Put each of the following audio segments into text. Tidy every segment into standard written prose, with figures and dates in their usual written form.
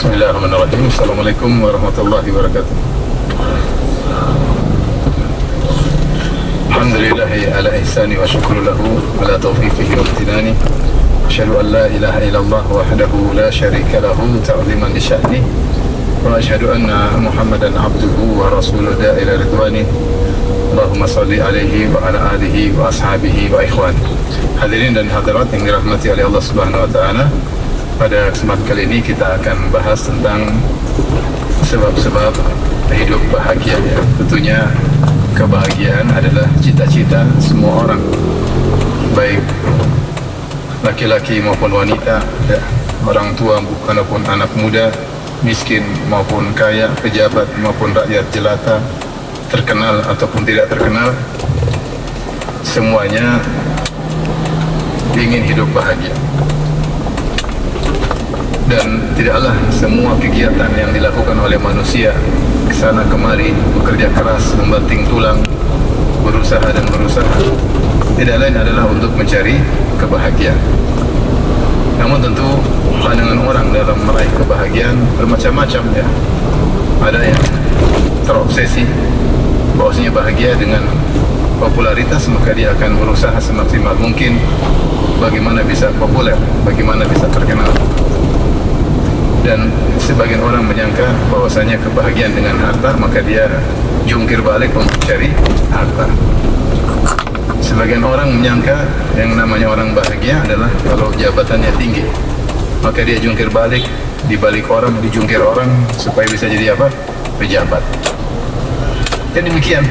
Bismillahirrahmanirrahim. Assalamualaikum warahmatullahi wabarakatuh. Alhamdulillahi ala ihsani wa syukru lahu ala taufiqihi wa imtinani. Asyhadu an la ilaha illallah wahdahu la syarika lahu ta'ziman li sya'ni. Wa asyhadu anna Muhammadan abduhu wa rasuluhu ila ridwani. Allahumma salli alaihi wa ala alihi wa ashabihi wa ikhwani. Hadirin dan hadirat yang dirahmati oleh Allah Subhanahu wa taala. Pada kesempatan kali ini kita akan bahas tentang sebab-sebab hidup bahagia. Ya. Tentunya kebahagiaan adalah cita-cita semua orang, baik laki-laki maupun wanita, ya. Orang tua maupun anak muda, miskin maupun kaya, pejabat maupun rakyat jelata, terkenal ataupun tidak terkenal, semuanya ingin hidup bahagia. Dan tidaklah semua kegiatan yang dilakukan oleh manusia kesana kemari, bekerja keras, membanting tulang, berusaha dan berusaha, tidak lain adalah untuk mencari kebahagiaan. Namun tentu pandangan orang dalam meraih kebahagiaan bermacam-macam, ya. Ada yang terobsesi bahwasanya bahagia dengan popularitas, maka dia akan berusaha semaksimal mungkin bagaimana bisa populer, bagaimana bisa terkenal. Dan sebagian orang menyangka bahwasanya kebahagiaan dengan harta, maka dia jungkir balik untuk cari harta. Sebagian orang menyangka yang namanya orang bahagia adalah kalau jabatannya tinggi, maka dia jungkir balik, dibalik orang, dijungkir orang supaya bisa jadi apa? Pejabat. Dan demikian.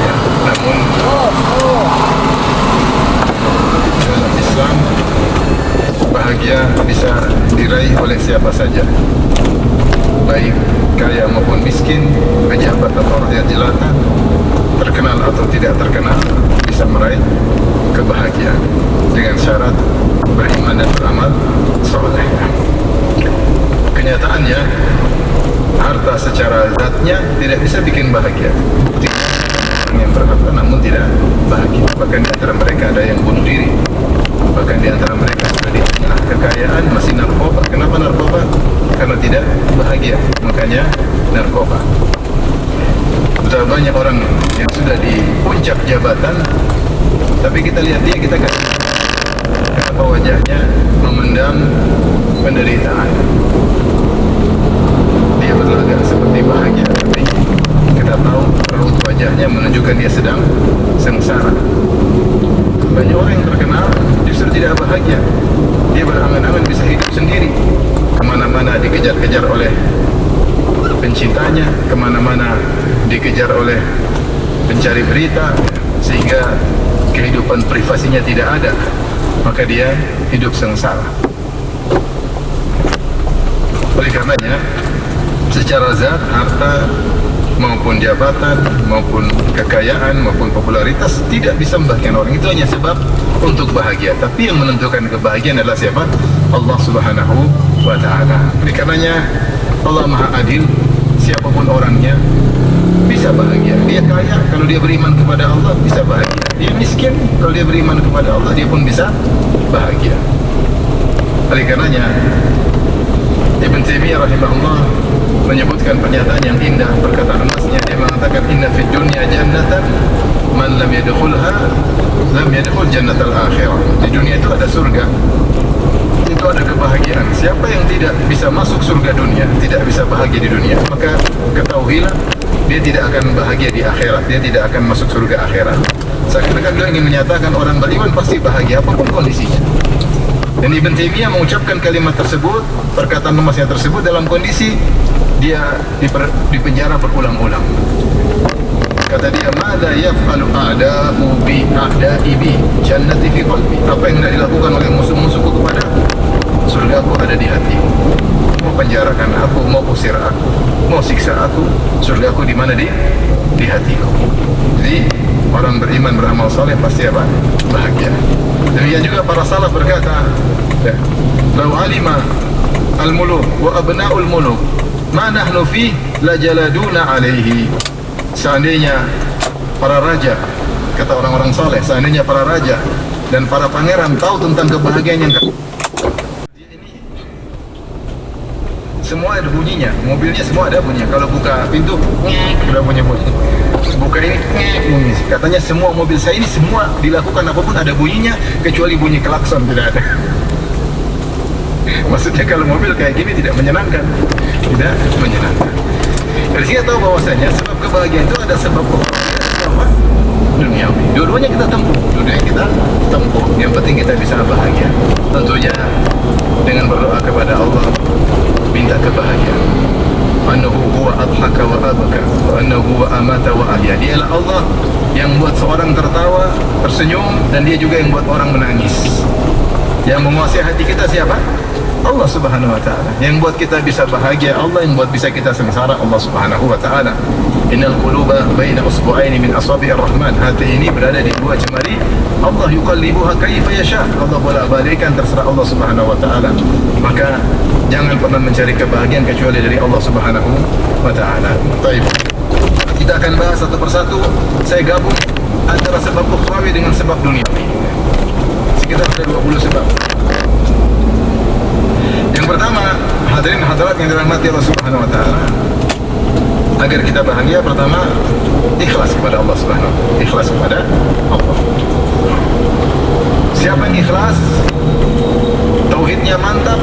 Ya, namun dalam Islam bahagia bisa diraih oleh siapa saja, baik kaya maupun miskin, pejabat atau rakyat jelata, terkenal atau tidak terkenal, bisa meraih kebahagiaan dengan syarat beriman dan beramal saleh. Kenyataannya, harta secara zatnya tidak bisa bikin bahagia. Buktinya orang yang berharta namun tidak bahagia. Bahkan di antara mereka ada yang bunuh diri. Bahkan di antara mereka sudah di tengah kekayaan masih narkoba. Kenapa narkoba? Karena tidak bahagia, makanya narkoba. Betapa banyak orang yang sudah di puncak jabatan, tapi kita lihat dia, kita kasih kenapa wajahnya memendam penderitaan. Dia berlagak seperti bahagia, tapi kita tahu raut wajahnya menunjukkan dia sedang sengsara. Banyak orang yang terkenal justru tidak bahagia. Dia berangan-angan bisa hidup sendiri, kemana-mana dikejar-kejar oleh pencintanya, kemana-mana dikejar oleh pencari berita, sehingga kehidupan privasinya tidak ada, maka dia hidup sengsara. Oleh karenanya, secara zat, harta maupun jabatan, maupun kekayaan, maupun popularitas tidak bisa membahagiakan orang. Itu hanya sebab untuk bahagia. Tapi yang menentukan kebahagiaan adalah siapa? Allah Subhanahu wa ta'ala. Oleh karenanya, Allah Maha Adil. Siapapun orangnya bisa bahagia. Dia kaya, kalau dia beriman kepada Allah bisa bahagia. Dia miskin, kalau dia beriman kepada Allah dia pun bisa bahagia. Oleh karenanya, Ibn Taimiyah rahimahullah menyebutkan pernyataan yang indah, perkataan emasnya. Dia mengatakan, inna fid dunya jannatan man lam yadkhulha lam yadkhul jannatal akhirah. Di dunia itu ada surga, itu ada kebahagiaan. Siapa yang tidak bisa masuk surga dunia, tidak bisa bahagia di dunia, maka ketahuilah dia tidak akan bahagia di akhirat, dia tidak akan masuk surga akhirat. Seakan-akan dia ingin menyatakan orang beriman pasti bahagia apapun kondisinya. Dan Ibn Taimiyah mengucapkan kalimat tersebut, perkataan emasnya tersebut dalam kondisi dia di penjara berulang-ulang. Kata dia, "Mada yaf'alu a'da'u bi a'da'i bi jannati fi qalbi." Apa yang hendak dilakukan oleh musuh-musuhku kepada surgaku ada di hatiku. Mau penjarakan aku, mau usir aku, mau siksa aku, surgaku di mana? Di hatiku. Jadi orang beriman beramal saleh pasti apa? Bahagia. Demikian juga para salaf berkata, ya, "Lau alima al-muluk wa abna'ul muluk ma nahnu fi la jaladuna alaihi." Seandainya para raja, kata orang-orang saleh, seandainya para raja dan para pangeran tahu tentang kebahagiaan yang semua ada bunyinya. Mobilnya semua ada bunyinya. Kalau buka pintu, udah bunyi. Buka ini, bunyi. Katanya semua mobil saya ini semua dilakukan apapun ada bunyinya, kecuali bunyi klakson tidak ada. Maksudnya kalau mobil kayak gini tidak menyenangkan. Tidak menyenangkan. Dari sini tahu bahwasanya sebab kebahagiaan itu ada sebab duniawi. Dua-duanya kita tempuh. Yang penting kita bisa bahagia. Tentunya dengan berdoa kepada Allah, minta kebahagiaan. Annahu huwa adhaka wa abaka wa annahu huwa amata wa ahya. Dialah Allah yang buat seorang tertawa, tersenyum, dan dia juga yang buat orang menangis. Yang menguasai hati kita siapa? Allah Subhanahu wa ta'ala. Yang buat kita bisa bahagia Allah, yang buat bisa kita sengsara Allah Subhanahu wa ta'ala. Innal quluba baina usbu'aini min asabi'ir rahman. Hati ini berada di dua jemari Allah, yuqallibuha kaifa yasha. Allah bolak-balikkan, terserah Allah Subhanahu wa ta'ala. Maka jangan pernah mencari kebahagiaan kecuali dari Allah Subhanahu wa ta'ala. Baik. Kita akan bahas satu persatu. Saya gabung antara sebab ukhrawi dengan sebab duniawi. Sekitar ada 20 sebab. Yang pertama, hadirin hadirat yang dirahmati Allah Subhanahu wa ta'ala, agar kita bahagia, pertama ikhlas kepada Allah Subhanahu wa ta'ala. Ikhlas kepada Allah. Siapa yang ikhlas, tauhidnya mantap,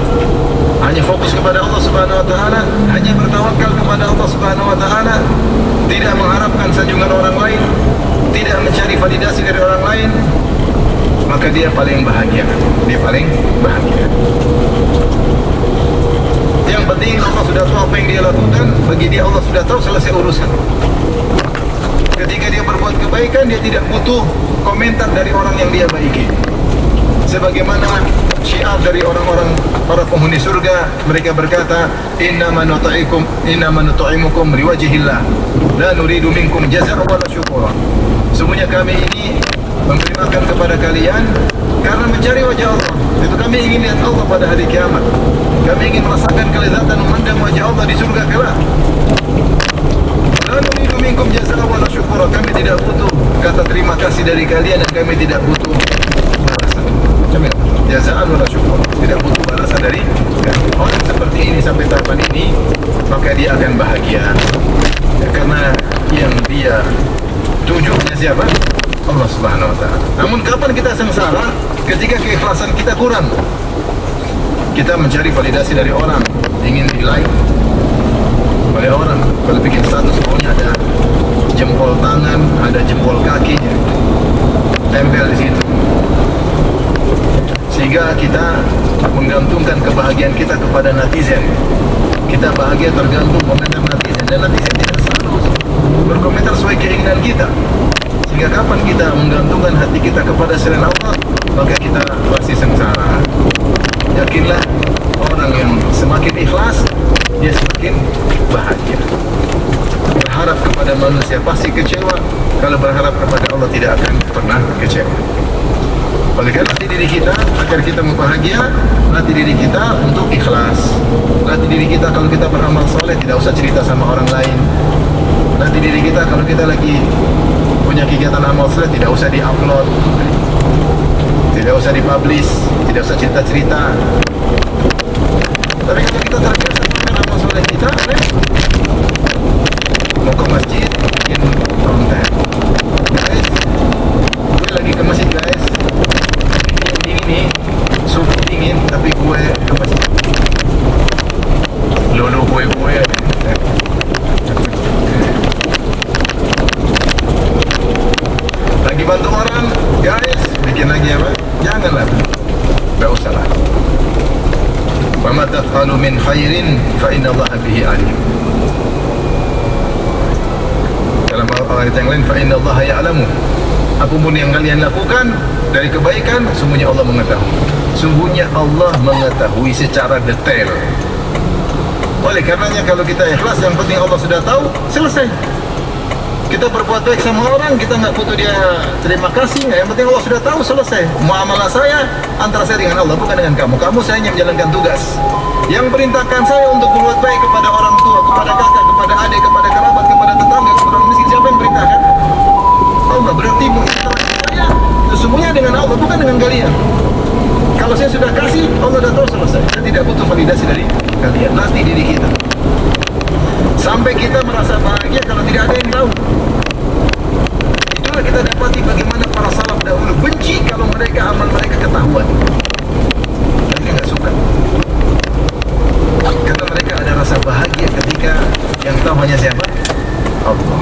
hanya fokus kepada Allah Subhanahu wa ta'ala, hanya bertawakal kepada Allah Subhanahu wa ta'ala, tidak mengharapkan sanjungan orang lain, tidak mencari validasi dari orang lain, maka dia paling bahagia. Dia paling bahagia. Yang penting Allah sudah tahu apa yang dia lakukan. Bagi dia Allah sudah tahu, selesai urusan. Ketika dia berbuat kebaikan, dia tidak butuh komentar dari orang yang dia baiki. Sebagaimana syiar dari orang-orang para penghuni surga, mereka berkata, innama nut'imukum liwajhillah la nuridu minkum jazaa'a wala syukura. Sungguhnya kami ini memberi makan kepada kalian karena mencari wajah Allah. Itu kami ingin lihat Allah pada hari kiamat. Kami ingin merasakan kelezatan memandang wajah Allah di surga kelak. La nuridu minkum jazaa'a wala syukura. Kami tidak butuh kata terima kasih dari kalian, dan kami tidak butuh balasan. Jazaa'a wala syukura. Tidak butuh balasan dari kami. Orang seperti ini sampai tahapan ini, maka dia akan bahagia. Karena yang dia tujuannya siapa? Allah Subhanahu wa ta'ala. Namun kapan kita sengsara? Ketika keikhlasan kita kurang. Kita mencari validasi dari orang, ingin di-like oleh orang. Kalau bikin status pokoknya ada jempol tangan, ada jempol kakinya tempel di situ. Sehingga kita menggantungkan kebahagiaan kita kepada netizen. Kita bahagia tergantung komentar netizen, dan netizen tidak selalu berkomentar sesuai keinginan kita. Sehingga kapan kita menggantungkan hati kita kepada selain Allah, maka kita pasti sengsara. Yakinlah, orang yang semakin ikhlas, dia semakin bahagia. Berharap kepada manusia pasti kecewa. Kalau berharap kepada Allah tidak akan pernah kecewa. Oleh karena latih diri kita agar kita bahagia, latih diri kita untuk ikhlas. Latih diri kita kalau kita beramal soleh tidak usah cerita sama orang lain. Latih diri kita kalau kita lagi punya kegiatan amal soleh tidak usah di-upload, tidak usah di-publish, tidak usah cerita-cerita. Tapi kalau kita terbiasa dengan amal soleh kita, mau ke masjid, bikin konten. Guys, gue lagi ke masjid guys. Dingin nih, suhu dingin, tapi gue ke masjid. Lolo gue. Lagi bantu orang, guys, bikin lagi apa? Janganlah, gak usah lah. Wa ma taf'alu min khairin fa inna Allah bihi alim. Dalam ayat yang lain, fa inna Allah ya'lamu. Apapun yang kalian lakukan dari kebaikan, sungguhnya Allah mengetahui. Sungguhnya Allah mengetahui secara detail. Oleh karenanya kalau kita ikhlas, yang penting Allah sudah tahu, selesai. Kita berbuat baik sama orang, kita nggak butuh dia terima kasih, nggak. Yang penting Allah sudah tahu, selesai. Muamalah saya antara saya dengan Allah, bukan dengan kamu. Kamu saya hanya menjalankan tugas. Yang perintahkan saya untuk berbuat baik kepada orang tua, kepada kakak, kepada adik, kepada kerabat, kepada tetangga, kepada orang miskin. Siapa yang perintahkan? Allah. Berarti saya sesungguhnya dengan Allah, bukan dengan kalian. Kalau saya sudah kasih, Allah sudah tahu, selesai. Saya tidak butuh validasi. intimidasi dari kalian, latih diri kita sampai kita merasa bahagia kalau tidak ada yang tahu. Itulah kita dapati bagaimana para salaf dahulu benci kalau mereka amal mereka ketahuan. Mereka nggak suka karena mereka ada rasa bahagia ketika yang tahu hanya siapa? Allah.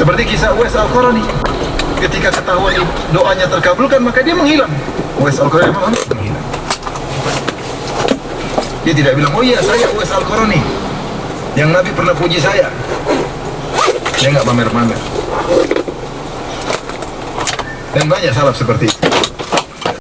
Seperti kisah Uwais Al-Qarani, ketika ketahuan doanya terkabulkan maka dia menghilang. Uwais Al-Qarani menghilang. Dia tidak bilang, oh iya saya Uwais Al-Qarani yang Nabi pernah puji saya. Dia nggak pamer-pamer. Dan banyak salaf seperti itu.